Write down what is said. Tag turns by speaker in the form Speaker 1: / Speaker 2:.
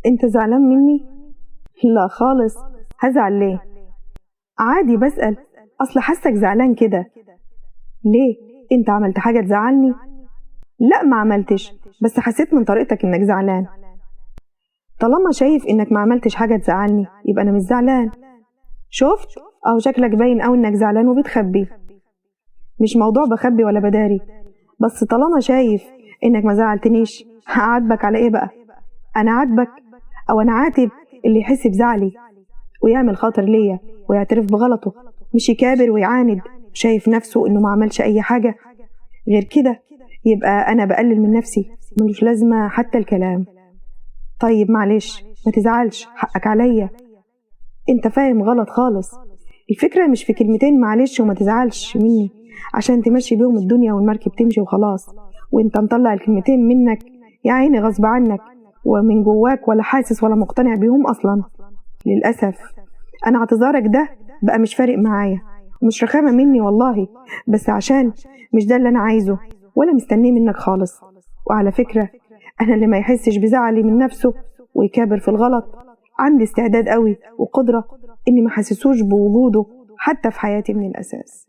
Speaker 1: انت زعلان مني؟ لا خالص، هزعل ليه؟ عادي بسأل، اصل حاسك زعلان كده. ليه؟ انت عملت حاجة تزعلني؟ لا ما عملتش، بس حسيت من طريقتك انك زعلان. طالما شايف انك ما عملتش حاجة تزعلني يبقى انا مش زعلان. شفت؟ اهو شكلك باين اوي انك زعلان وبتخبي. مش موضوع بخبي ولا بداري، بس طالما شايف انك ما زعلتنيش هعاتبك على ايه بقى؟ انا عاتبك او انا عاتب اللي يحس بزعلي ويعمل خاطر ليا ويعترف بغلطه، مش يكابر ويعاند شايف نفسه انه ما عملش اي حاجة. غير كده يبقى انا بقلل من نفسي، ملوش لازمة حتى الكلام. طيب معلش ما تزعلش، حقك عليا. انت فاهم غلط خالص. الفكرة مش في كلمتين معلش وما تزعلش مني عشان تمشي بيهم الدنيا والمركب تمشي وخلاص، وانت مطلع الكلمتين منك يا عيني غصب عنك، ومن جواك ولا حاسس ولا مقتنع بيهم اصلا. للأسف انا اعتذارك ده بقى مش فارق معايا، ومش رخامة مني والله، بس عشان مش ده اللي انا عايزه ولا مستنيه منك خالص. وعلى فكرة انا اللي ما يحسش بزعلي من نفسه ويكابر في الغلط عندي استعداد قوي وقدرة اني ما حسسوش بوجوده حتى في حياتي من الاساس.